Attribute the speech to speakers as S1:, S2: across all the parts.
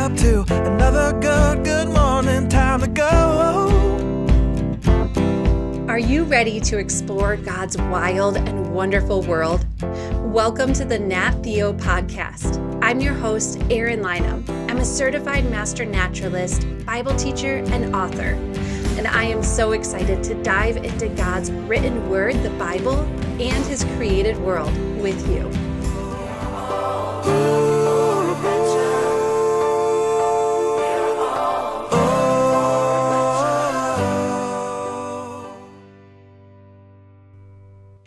S1: up to another good morning. Time to go.
S2: Are you ready to explore God's wild and wonderful world? Welcome to the Nat Theo podcast. I'm your host, Erin Lynham. I'm a certified master naturalist, Bible teacher, and author. And I am so excited to dive into God's written word, the Bible, and his created world with you.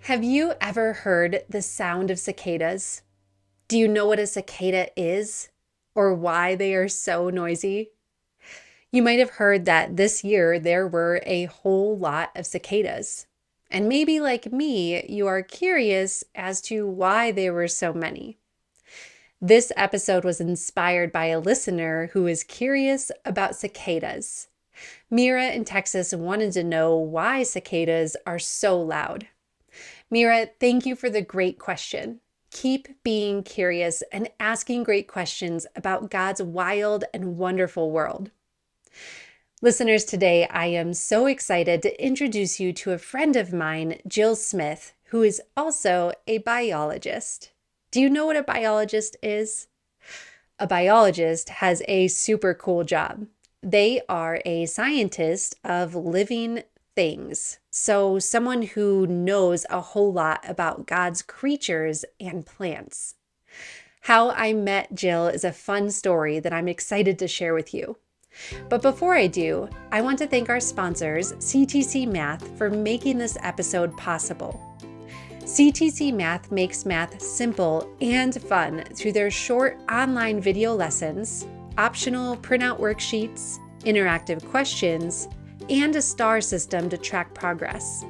S2: Have you ever heard the sound of cicadas? Do you know what a cicada is or why they are so noisy? You might have heard that this year there were a whole lot of cicadas. And maybe like me, you are curious as to why there were so many. This episode was inspired by a listener who is curious about cicadas. Mira in Texas wanted to know why cicadas are so loud. Mira, thank you for the great question. Keep being curious and asking great questions about God's wild and wonderful world. Listeners, today I am so excited to introduce you to a friend of mine, Jill Smith, who is also a biologist. Do you know what a biologist is? A biologist has a super cool job. They are a scientist of living things. So someone who knows a whole lot about God's creatures and plants. How I met Jill is a fun story that I'm excited to share with you. But before I do, I want to thank our sponsors, CTC Math, for making this episode possible. CTC Math makes math simple and fun through their short online video lessons, optional printout worksheets, interactive questions, and a star system to track progress.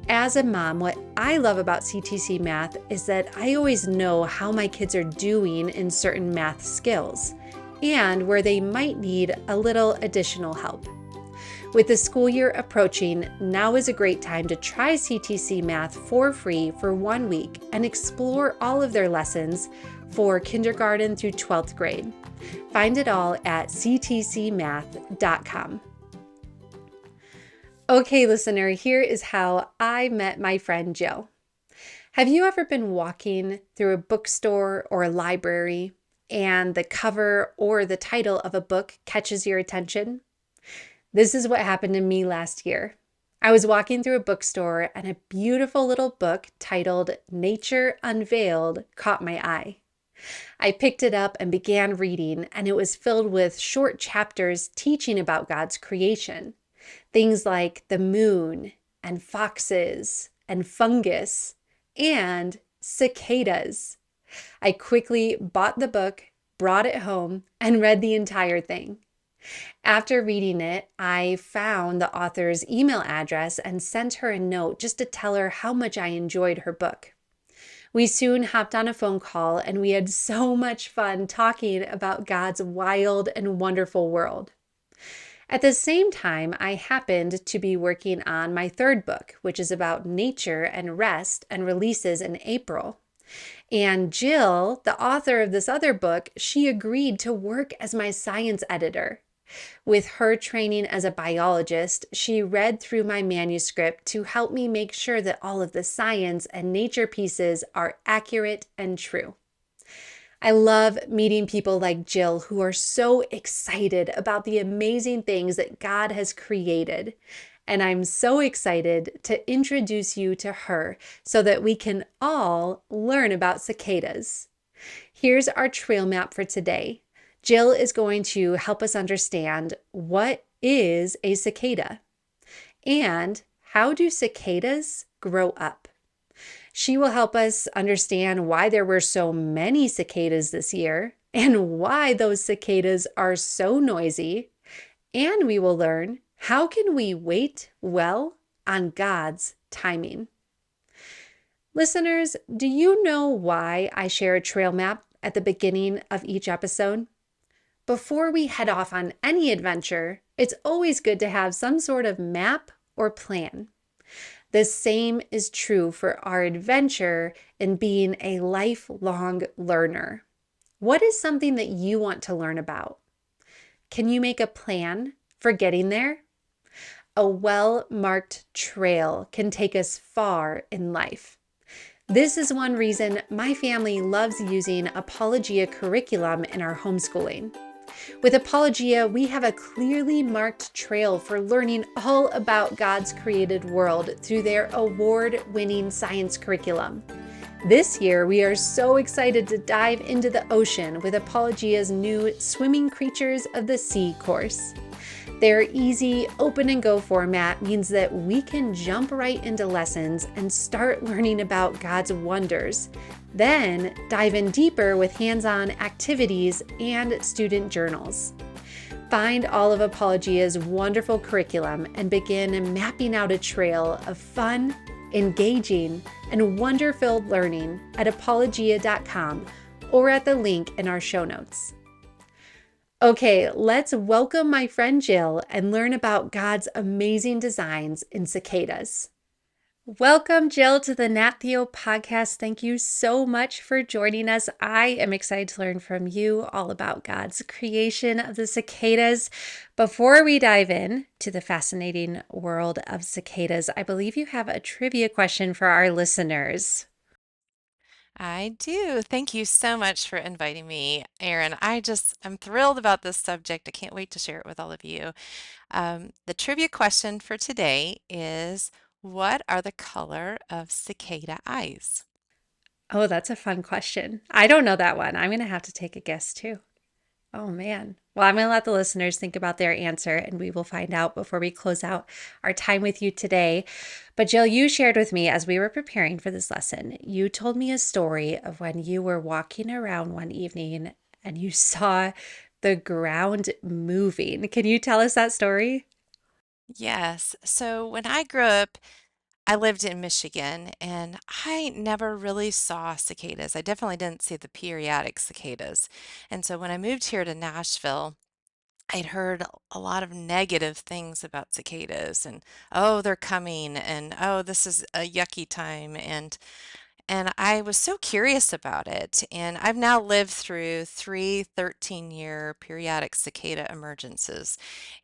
S2: As a mom, what I love about CTC Math is that I always know how my kids are doing in certain math skills and where they might need a little additional help. With the school year approaching, now is a great time to try CTC Math for free for 1 week and explore all of their lessons for kindergarten through 12th grade. Find it all at ctcmath.com. Okay, listener, here is how I met my friend Jill. Have you ever been walking through a bookstore or a library and the cover or the title of a book catches your attention? This is what happened to me last year. I was walking through a bookstore and a beautiful little book titled Nature Unveiled caught my eye. I picked it up and began reading, and it was filled with short chapters teaching about God's creation. Things like the moon and foxes and fungus and cicadas. I quickly bought the book, brought it home, and read the entire thing. After reading it, I found the author's email address and sent her a note just to tell her how much I enjoyed her book. We soon hopped on a phone call and we had so much fun talking about God's wild and wonderful world. At the same time, I happened to be working on my third book, which is about nature and rest and releases in April. And Jill, the author of this other book, she agreed to work as my science editor. With her training as a biologist, she read through my manuscript to help me make sure that all of the science and nature pieces are accurate and true. I love meeting people like Jill who are so excited about the amazing things that God has created. And I'm so excited to introduce you to her so that we can all learn about cicadas. Here's our trail map for today. Jill is going to help us understand what is a cicada and how do cicadas grow up. She will help us understand why there were so many cicadas this year and why those cicadas are so noisy. And we will learn, how can we wait well on God's timing? Listeners, do you know why I share a trail map at the beginning of each episode? Before we head off on any adventure, it's always good to have some sort of map or plan. The same is true for our adventure in being a lifelong learner. What is something that you want to learn about? can you make a plan for getting there? A well-marked trail can take us far in life. This is one reason my family loves using Apologia curriculum in our homeschooling. With Apologia, we have a clearly marked trail for learning all about God's created world through their award-winning science curriculum. This year, we are so excited to dive into the ocean with Apologia's new Swimming Creatures of the Sea course. Their easy, open and go format means that we can jump right into lessons and start learning about God's wonders. Then dive in deeper with hands-on activities and student journals. Find all of Apologia's wonderful curriculum and begin mapping out a trail of fun, engaging, and wonder-filled learning at apologia.com or at the link in our show notes. Okay, let's welcome my friend Jill and learn about God's amazing designs in cicadas. Welcome, Jill, to the Nat Theo podcast. Thank you so much for joining us. I am excited to learn from you all about God's creation of the cicadas. Before we dive in to the fascinating world of cicadas, I believe you have a trivia question for our listeners.
S3: I do. Thank you so much for inviting me, Erin. I'm thrilled about this subject. I can't wait to share it with all of you. The trivia question for today is, what are the color of cicada eyes?
S2: Oh, that's a fun question. I don't know that one. I'm going to have to take a guess too. Oh man. Well, I'm going to let the listeners think about their answer and we will find out before we close out our time with you today. But Jill, you shared with me as we were preparing for this lesson, you told me a story of when you were walking around one evening and you saw the ground moving. Can you tell us that story?
S3: Yes. So when I grew up, I lived in Michigan and I never really saw cicadas. I definitely didn't see the periodic cicadas. And so when I moved here to Nashville, I'd heard a lot of negative things about cicadas and, oh, they're coming, and oh, this is a yucky time. And I was so curious about it. And I've now lived through three 13-year periodic cicada emergences.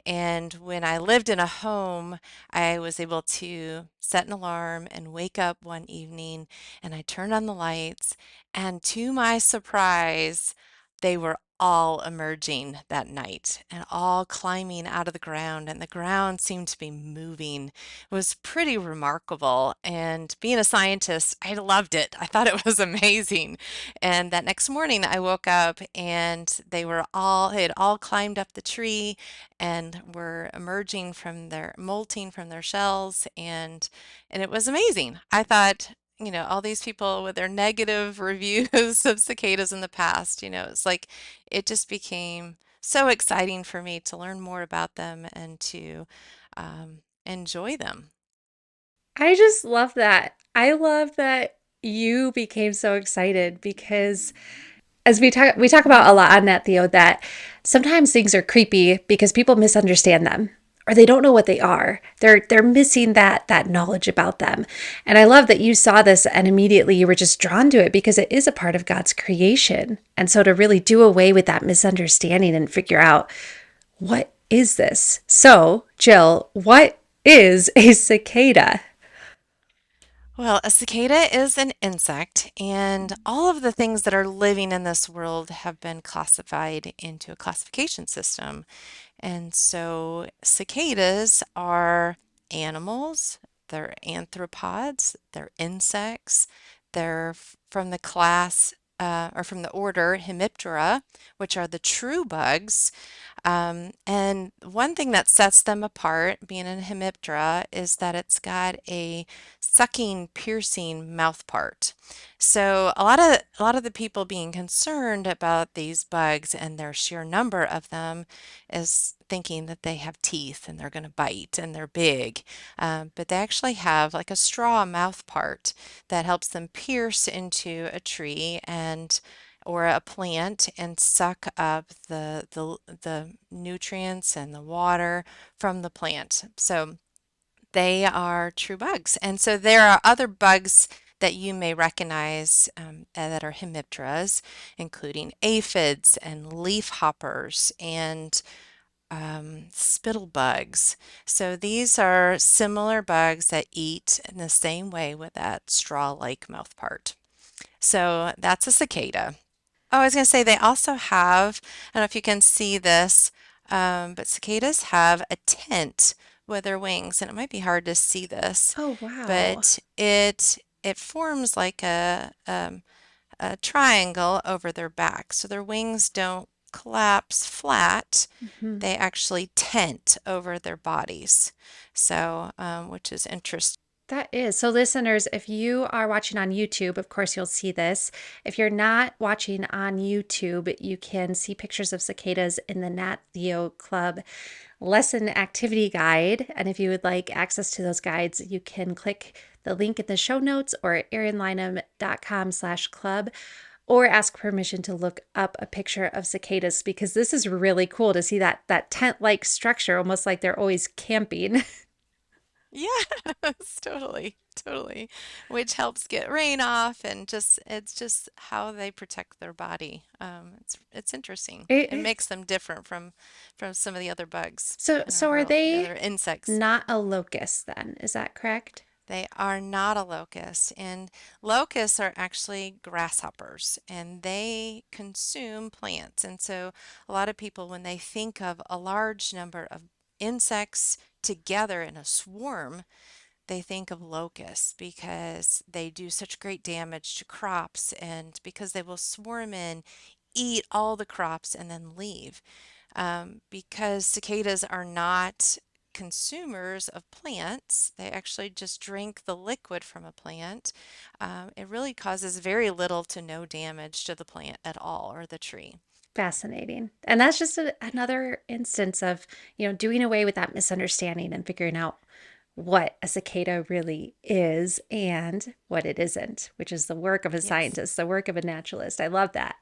S3: And when I lived in a home, I was able to set an alarm and wake up one evening and I turned on the lights. And to my surprise, they were all emerging that night and all climbing out of the ground, and the ground seemed to be moving. It was pretty remarkable. And being a scientist, I loved it. I thought it was amazing. And that next morning, I woke up and they had all climbed up the tree and were emerging from molting from their shells, and it was amazing. I thought, all these people with their negative reviews of cicadas in the past, it's like it just became so exciting for me to learn more about them and to enjoy them.
S2: I just love that. I love that you became so excited because as we talk about a lot on that, Theo, that sometimes things are creepy because people misunderstand them or they don't know what they are. They're missing that knowledge about them. And I love that you saw this and immediately you were just drawn to it because it is a part of God's creation. And so to really do away with that misunderstanding and figure out what is this? So, Jill, what is a cicada?
S3: Well, a cicada is an insect, and all of the things that are living in this world have been classified into a classification system. And so cicadas are animals, they're anthropods, they're insects, they're from the class or from the order Hemiptera, which are the true bugs. And one thing that sets them apart, being a Hemiptera, is that it's got a sucking, piercing mouth part. So a lot of the people being concerned about these bugs and their sheer number of them is thinking that they have teeth and they're going to bite and they're big. But they actually have like a straw mouth part that helps them pierce into a tree and or a plant and suck up the nutrients and the water from the plant. So they are true bugs. And so there are other bugs that you may recognize that are hemipteras, including aphids and leaf hoppers and spittle bugs. So these are similar bugs that eat in the same way with that straw-like mouth part. So that's a cicada. Oh, I was going to say they also have, I don't know if you can see this, but cicadas have a tent with their wings, and it might be hard to see this,
S2: Oh, wow.
S3: but it forms like a triangle over their back. So their wings don't collapse flat.
S2: Mhm.
S3: They actually tent over their bodies. So, which is interesting.
S2: That is. So, listeners, if you are watching on YouTube, of course, you'll see this. If you're not watching on YouTube, you can see pictures of cicadas in the Nat Theo Club lesson activity guide. And if you would like access to those guides, you can click the link in the show notes or at erinlynham.com/club or ask permission to look up a picture of cicadas because this is really cool to see that tent-like structure, almost like they're always camping.
S3: Yes, totally, totally. Which helps get rain off and just it's just how they protect their body. It's interesting.
S2: It
S3: It
S2: is.
S3: makes them different from some of the other bugs in our
S2: So are
S3: world, the
S2: they
S3: other insects.
S2: not a locust then? Is that correct?
S3: They are not a locust, and locusts are actually grasshoppers, and they consume plants. And so, a lot of people, when they think of a large number of insects together in a swarm, they think of locusts because they do such great damage to crops and because they will swarm in, eat all the crops, and then leave. Because cicadas are not consumers of plants, they actually just drink the liquid from a plant. It really causes very little to no damage to the plant at all or the tree.
S2: Fascinating. And that's just another instance of, doing away with that misunderstanding and figuring out what a cicada really is and what it isn't, which is the work of a
S3: Yes,
S2: scientist, the work of a naturalist. I love that.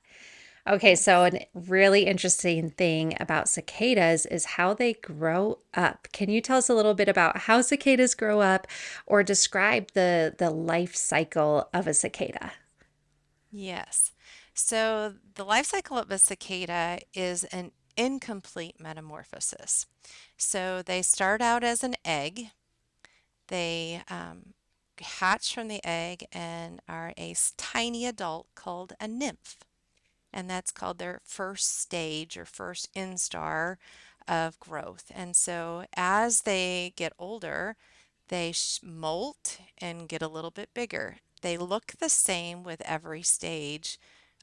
S2: Okay, so
S3: yes.
S2: a really interesting thing about cicadas is how they grow up. Can you tell us a little bit about how cicadas grow up or describe the life cycle of a cicada?
S3: Yes. So the life cycle of a cicada is an incomplete metamorphosis. So they start out as an egg. They hatch from the egg and are a tiny adult called a nymph. And that's called their first stage or first instar of growth. And so as they get older, they molt and get a little bit bigger. They look the same with every stage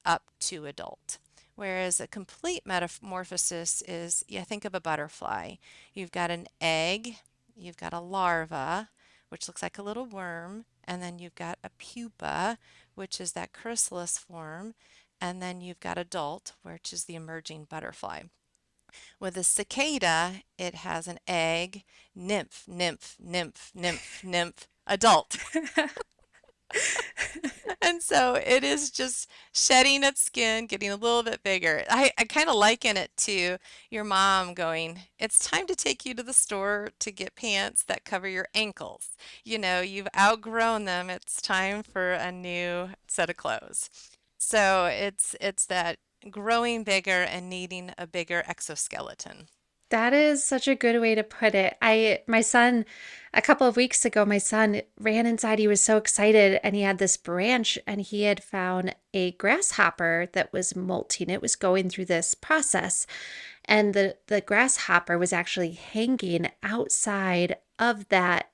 S3: up to adult. Whereas a complete metamorphosis is, yeah, think of a butterfly. You've got an egg, you've got a larva, which looks like a little worm, and then you've got a pupa, which is that chrysalis form, and then you've got adult, which is the emerging butterfly. With a cicada, it has an egg, nymph, nymph, nymph, nymph, nymph, adult. And so it is just shedding its skin, getting a little bit bigger. I kind of liken it to your mom going, it's time to take you to the store to get pants that cover your ankles. You know, you've outgrown them. It's time for a new set of clothes. So it's that growing bigger and needing a bigger exoskeleton.
S2: That is such a good way to put it. My son, a couple of weeks ago, my son ran inside. He was so excited and he had this branch and he had found a grasshopper that was molting. It was going through this process. And the grasshopper was actually hanging outside of that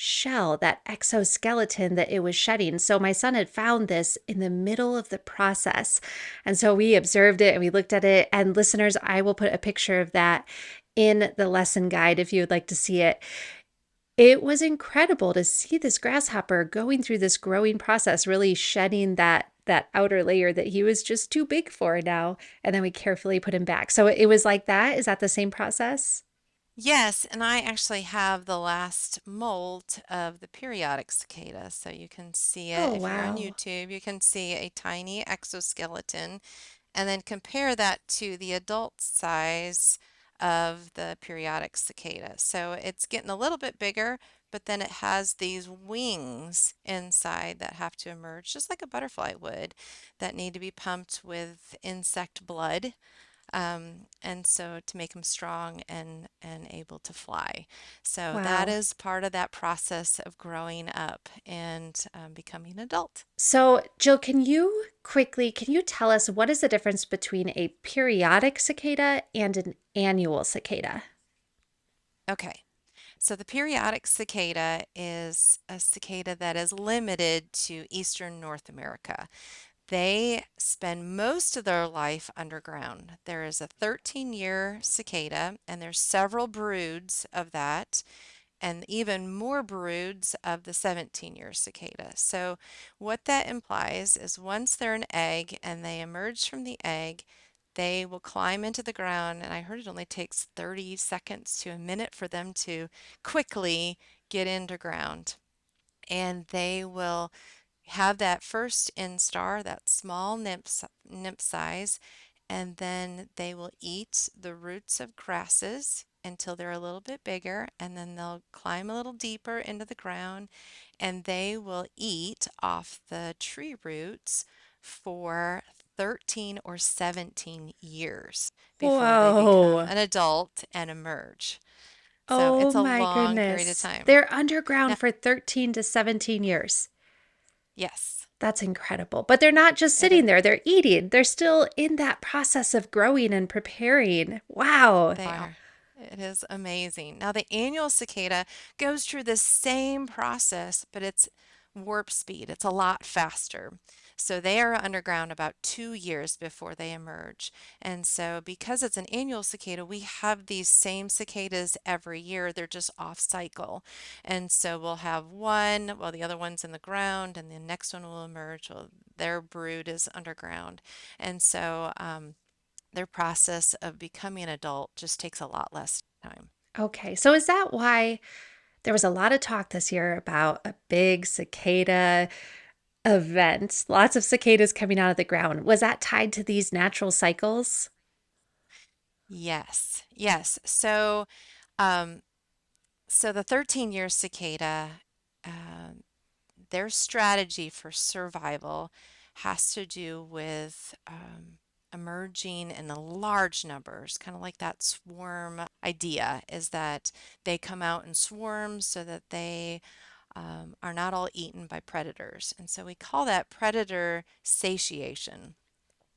S2: shell, that exoskeleton that it was shedding. So my son had found this in the middle of the process. And so we observed it and we looked at it. And listeners, I will put a picture of that in the lesson guide if you would like to see it. It was incredible to see this grasshopper going through this growing process, really shedding that outer layer that he was just too big for now. And then we carefully put him back. So it was like that. Is that the same process?
S3: Yes, and I actually have the last molt of the periodic cicada. So you can see it
S2: Oh,
S3: if you're on
S2: wow.
S3: YouTube, you can see a tiny exoskeleton and then compare that to the adult size of the periodic cicada. So it's getting a little bit bigger, but then it has these wings inside that have to emerge just like a butterfly would that need to be pumped with insect blood. And so to make them strong and able to fly. So that
S2: Wow.
S3: is part of that process of growing up and becoming an adult.
S2: So, Jill, can you tell us what is the difference between a periodic cicada and an annual cicada?
S3: Okay. So the periodic cicada is a cicada that is limited to eastern North America. They spend most of their life underground. There is a 13-year cicada, and there's several broods of that, and even more broods of the 17-year cicada. So what that implies is once they're an egg and they emerge from the egg, they will climb into the ground, and I heard it only takes 30 seconds to a minute for them to quickly get into ground. And they will have that first instar, that small nymph size, and then they will eat the roots of grasses until they're a little bit bigger, and then they'll climb a little deeper into the ground, and they will eat off the tree roots for 13 or 17 years before they become
S2: Whoa.
S3: an adult and emerge. So
S2: Oh
S3: it's a
S2: my
S3: long period of
S2: goodness.
S3: time.
S2: They're underground
S3: Now,
S2: for 13 to 17 years.
S3: yes,
S2: That's incredible. But they're not just
S3: it
S2: sitting
S3: is.
S2: there, they're eating. They're still in that process of growing and preparing. Wow.
S3: They are. It is amazing. Now, the annual cicada goes through the same process, but it's warp speed. It's a lot faster. So they are underground about 2 years before they emerge. And so, because it's an annual cicada, we have these same cicadas every year. They're just off cycle. And so, we'll have one, well, the other one's in the ground, and the next one will emerge. Well, their brood is underground. And so, their process of becoming an adult just takes a lot less time.
S2: Okay. So is that why there was a lot of talk this year about a big cicada event? Lots of cicadas coming out of the ground. Was that tied to these natural cycles?
S3: Yes, yes. Um, so the 13-year cicada, um, their strategy for survival has to do with emerging in the large numbers, kind of like that swarm idea, is that they come out in swarms so that they are not all eaten by predators. And so we call that predator satiation.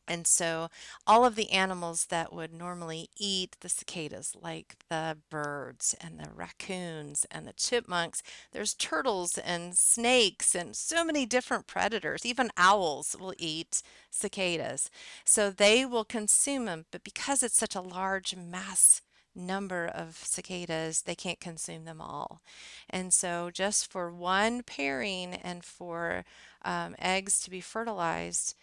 S3: And so all of the animals that would normally eat the cicadas, like the birds and the raccoons and the chipmunks, there's turtles and snakes and so many different predators. Even owls will eat cicadas. So they will consume them, but because it's such a large mass number of cicadas, they can't consume them all. And so just for one pairing and for eggs to be fertilized,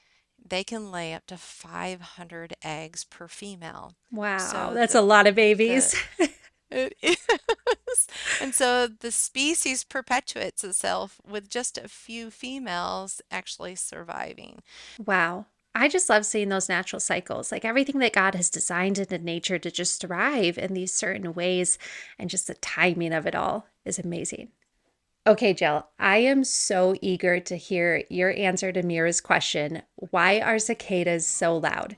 S3: they can lay up to 500 eggs per female.
S2: Wow,
S3: So
S2: that's a lot of
S3: the
S2: babies.
S3: it is. And so the species perpetuates itself with just a few females actually surviving.
S2: Wow. I just love seeing those natural cycles, like everything that God has designed into nature to just thrive in these certain ways, and just the timing of it all is amazing. Okay, Jill, I am so eager to hear your answer to Mira's question, why are cicadas so loud?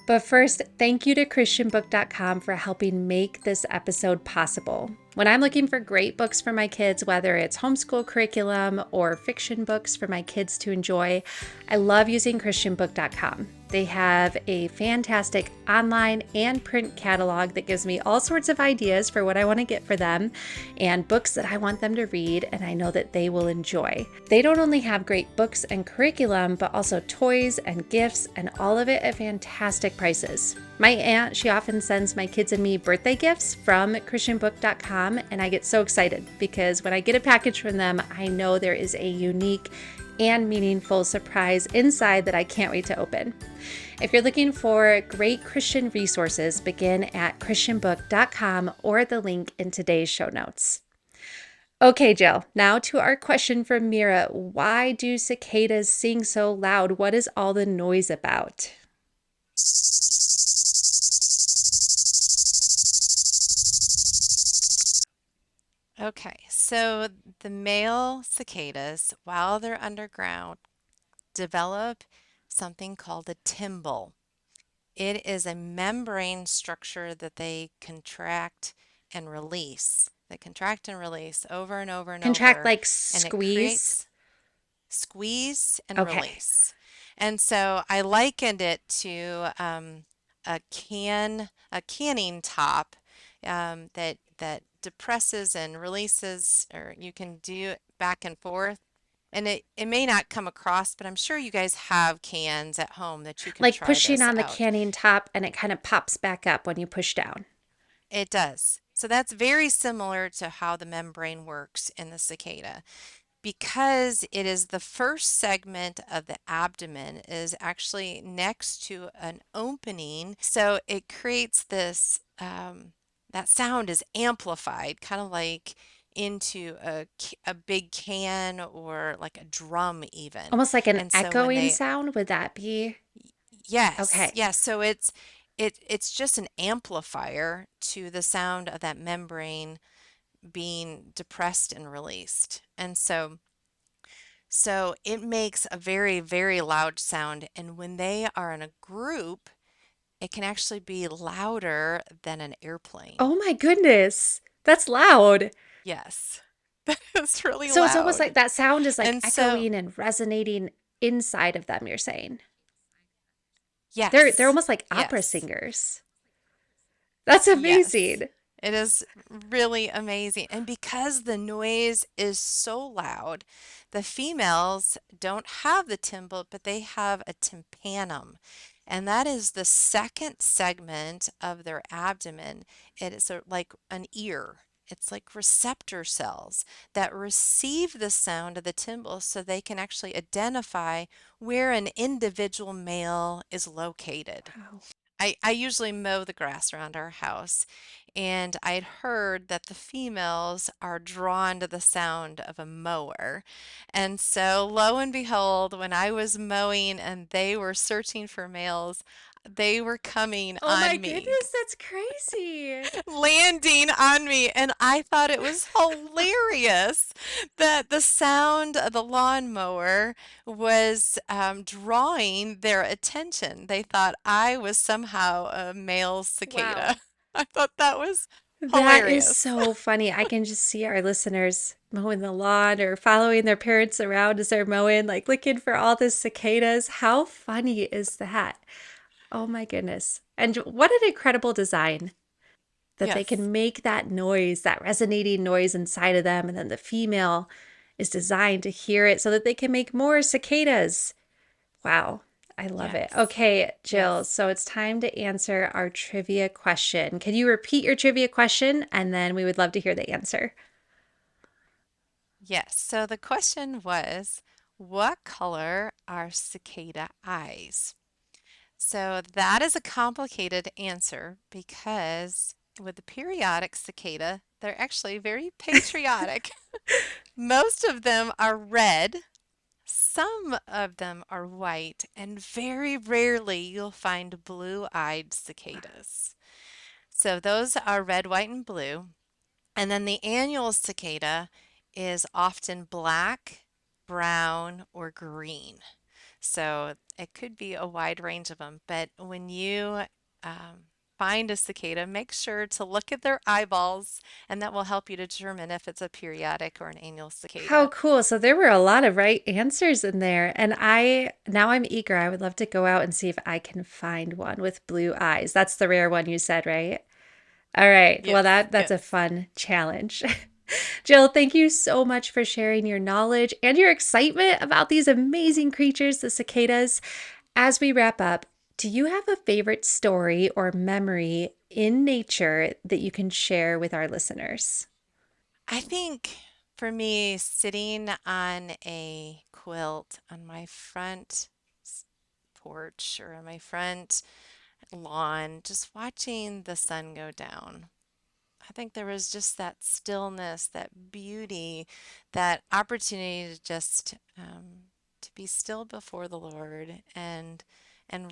S2: But first, thank you to ChristianBook.com for helping make this episode possible. When I'm looking for great books for my kids, whether it's homeschool curriculum or fiction books for my kids to enjoy, I love using ChristianBook.com. They have a fantastic online and print catalog that gives me all sorts of ideas for what I want to get for them and books that I want them to read and I know that they will enjoy. They don't only have great books and curriculum, but also toys and gifts, and all of it at fantastic prices. My aunt, she often sends my kids and me birthday gifts from ChristianBook.com, and I get so excited because when I get a package from them, I know there is a unique and meaningful surprise inside that I can't wait to open. If you're looking for great Christian resources, begin at ChristianBook.com or the link in today's show notes. Okay, Jill, now to our question from Mira. Why do cicadas sing so loud? What is all the noise about?
S3: Okay, so the male cicadas, while they're underground, develop something called a timbal. it is a membrane structure that they contract and release. They contract and release over and over and
S2: Contract
S3: over,
S2: like
S3: and it
S2: squeeze.
S3: creates squeeze and
S2: Okay.
S3: release. And so I likened it to a canning top that depresses and releases, or you can do it back and forth. And it may not come across, but I'm sure you guys have cans at home that you can
S2: Like
S3: try
S2: pushing
S3: this
S2: on the
S3: out.
S2: canning top and it kind of pops back up when you push down.
S3: It does. So that's very similar to how the membrane works in the cicada. Because it is the first segment of the abdomen is actually next to an opening, so it creates this that sound is amplified, kind of like into a big can or like a drum even.
S2: Almost like an
S3: And so when
S2: echoing
S3: they
S2: sound. Would that be?
S3: yes,
S2: Okay.
S3: yes, so it's just an amplifier to the sound of that membrane being depressed and released. And so it makes a very, very loud sound. And when they are in a group, it can actually be louder than an airplane.
S2: Oh my goodness. That's loud.
S3: Yes, that is really
S2: So it's almost like
S3: loud.
S2: that sound is like
S3: And so,
S2: echoing and resonating inside of them, you're saying. They're
S3: yes,
S2: almost like opera
S3: yes.
S2: singers. That's
S3: Yes,
S2: amazing.
S3: it is really amazing. And because the noise is so loud, the females don't have the timbal, but they have a tympanum. And that is the second segment of their abdomen. It is like an ear. It's like receptor cells that receive the sound of the timbal so they can actually identify where an individual male is located.
S2: Wow.
S3: I usually mow the grass around our house, and I'd heard that the females are drawn to the sound of a mower. And so, lo and behold, when I was mowing and they were searching for males, they were coming
S2: Oh my
S3: on me,
S2: goodness, that's crazy.
S3: landing on me. And I thought it was hilarious that the sound of the lawnmower was drawing their attention. They thought I was somehow a male cicada.
S2: Wow.
S3: I thought that was
S2: That is
S3: hilarious.
S2: so funny. I can just see our listeners mowing the lawn or following their parents around as they're mowing, like looking for all the cicadas. How funny is that? Oh my goodness. And what an incredible design that they
S3: Yes,
S2: can make that noise, that resonating noise inside of them. And then the female is designed to hear it so that they can make more cicadas. Wow. I love it.
S3: yes,
S2: Okay, Jill.
S3: yes,
S2: So it's time to answer our trivia question. Can you repeat your trivia question? And then we would love to hear the answer.
S3: yes. So the question was, what color are cicada eyes? So that is a complicated answer because with the periodic cicada, they're actually very patriotic. Most of them are red, some of them are white, and very rarely you'll find blue-eyed cicadas. So those are red, white, and blue. And then the annual cicada is often black, brown, or green. So it could be a wide range of them. But when you find a cicada, make sure to look at their eyeballs, and that will help you determine if it's a periodic or an annual
S2: How
S3: cicada.
S2: cool. So there were a lot of right answers in there. And now I'm eager. I would love to go out and see if I can find one with blue eyes. That's the rare one you said, right? All right. Well,
S3: Yes,
S2: that's a
S3: yes,
S2: fun challenge. Jill, thank you so much for sharing your knowledge and your excitement about these amazing creatures, the cicadas. As we wrap up, do you have a favorite story or memory in nature that you can share with our listeners?
S3: I think for me, sitting on a quilt on my front s- porch or on my front lawn, just watching the sun go down. I think there was just that stillness, that beauty, that opportunity to just to be still before the Lord and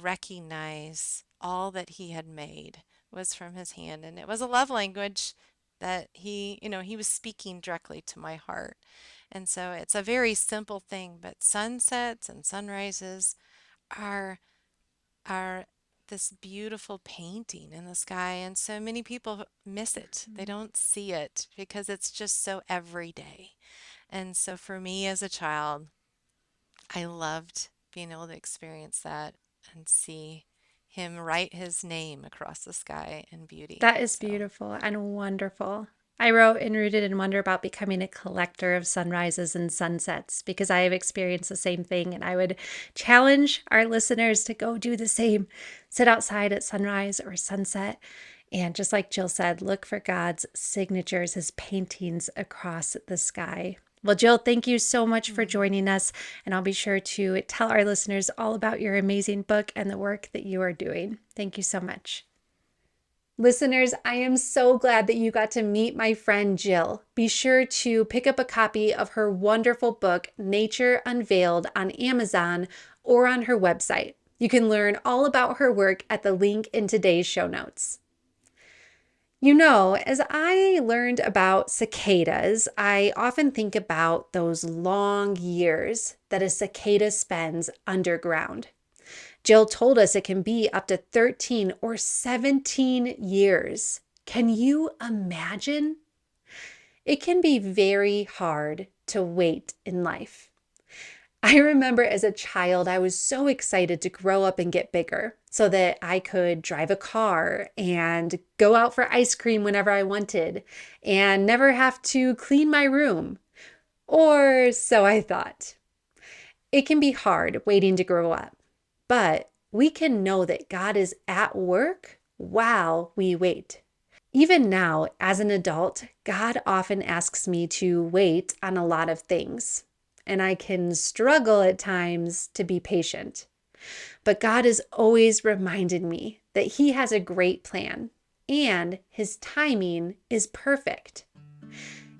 S3: recognize all that He had made was from His hand, and it was a love language that He was speaking directly to my heart. And so it's a very simple thing, but sunsets and sunrises are are this beautiful painting in the sky, and so many people miss it. They don't see it because it's just so everyday. And so for me as a child, I loved being able to experience that and see him write his name across the sky in beauty.
S2: That is
S3: So,
S2: beautiful and wonderful. I wrote in Rooted in Wonder about becoming a collector of sunrises and sunsets because I have experienced the same thing. And I would challenge our listeners to go do the same. Sit outside at sunrise or sunset. And just like Jill said, look for God's signatures, his paintings across the sky. Well, Jill, thank you so much for joining us. And I'll be sure to tell our listeners all about your amazing book and the work that you are doing. Thank you so much. Listeners, I am so glad that you got to meet my friend Jill. Be sure to pick up a copy of her wonderful book, Nature Unveiled, on Amazon or on her website. You can learn all about her work at the link in today's show notes. You know, as I learned about cicadas, I often think about those long years that a cicada spends underground. Jill told us it can be up to 13 or 17 years. Can you imagine? It can be very hard to wait in life. I remember as a child, I was so excited to grow up and get bigger so that I could drive a car and go out for ice cream whenever I wanted and never have to clean my room. Or so I thought. It can be hard waiting to grow up, but we can know that God is at work while we wait. Even now, as an adult, God often asks me to wait on a lot of things, and I can struggle at times to be patient. But God has always reminded me that He has a great plan, and His timing is perfect.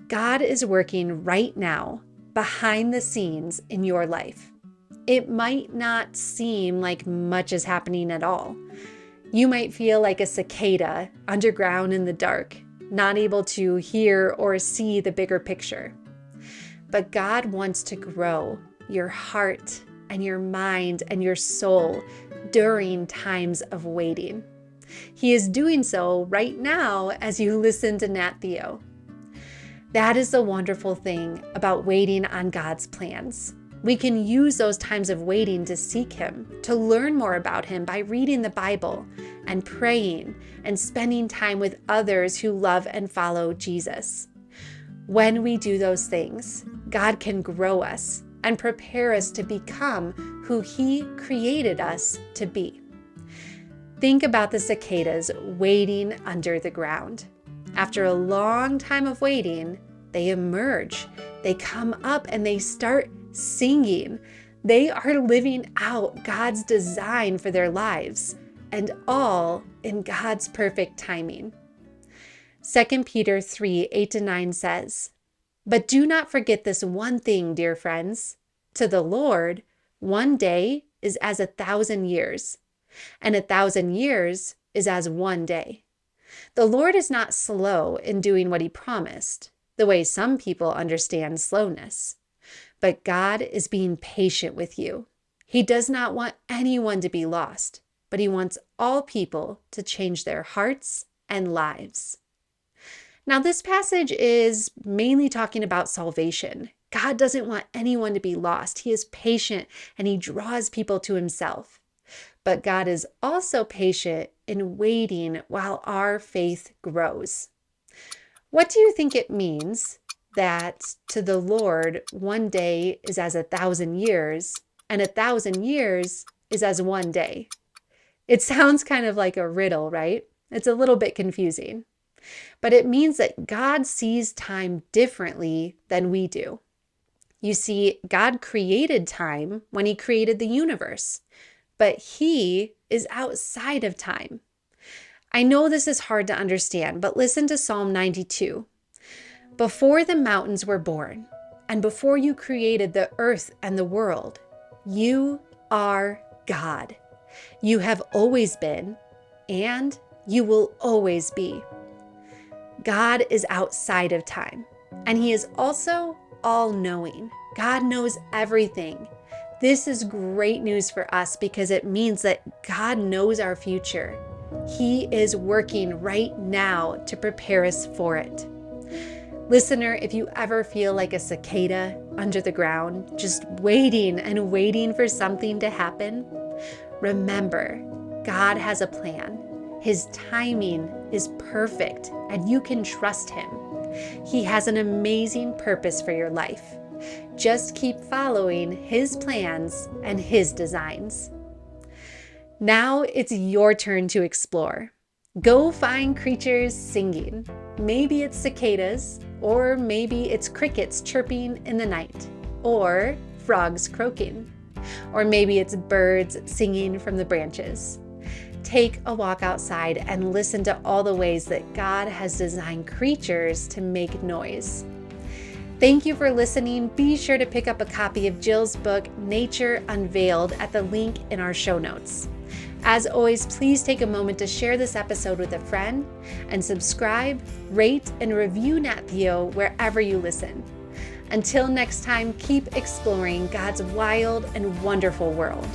S2: God is working right now behind the scenes in your life. It might not seem like much is happening at all. You might feel like a cicada underground in the dark, not able to hear or see the bigger picture. But God wants to grow your heart and your mind and your soul during times of waiting. He is doing so right now as you listen to Nat Theo. That is the wonderful thing about waiting on God's plans. We can use those times of waiting to seek Him, to learn more about Him by reading the Bible and praying and spending time with others who love and follow Jesus. When we do those things, God can grow us and prepare us to become who He created us to be. Think about the cicadas waiting under the ground. After a long time of waiting, they emerge. They come up and they start singing. They are living out God's design for their lives, and all in God's perfect timing. 2 Peter 3:8-9 says, "But do not forget this one thing, dear friends. To the Lord, one day is as 1,000 years, and 1,000 years is as one day. The Lord is not slow in doing what He promised, the way some people understand slowness. But God is being patient with you. He does not want anyone to be lost, but He wants all people to change their hearts and lives." Now, this passage is mainly talking about salvation. God doesn't want anyone to be lost. He is patient and He draws people to Himself. But God is also patient in waiting while our faith grows. What do you think it means that to the Lord, one day is as 1,000 years, and 1,000 years is as one day? It sounds kind of like a riddle, right? It's a little bit confusing. But it means that God sees time differently than we do. You see, God created time when He created the universe, but He is outside of time. I know this is hard to understand, but listen to Psalm 92. "Before the mountains were born, and before you created the earth and the world, you are God. You have always been, and you will always be." God is outside of time, and He is also all-knowing. God knows everything. This is great news for us because it means that God knows our future. He is working right now to prepare us for it. Listener, if you ever feel like a cicada under the ground, just waiting and waiting for something to happen, remember, God has a plan. His timing is perfect, and you can trust Him. He has an amazing purpose for your life. Just keep following His plans and His designs. Now it's your turn to explore. Go find creatures singing. Maybe it's cicadas, or maybe it's crickets chirping in the night, or frogs croaking, or maybe it's birds singing from the branches. Take a walk outside and listen to all the ways that God has designed creatures to make noise. Thank you for listening. Be sure to pick up a copy of Jill's book, Nature Unveiled, at the link in our show notes. As always, please take a moment to share this episode with a friend and subscribe, rate, and review Nat Theo wherever you listen. Until next time, keep exploring God's wild and wonderful world.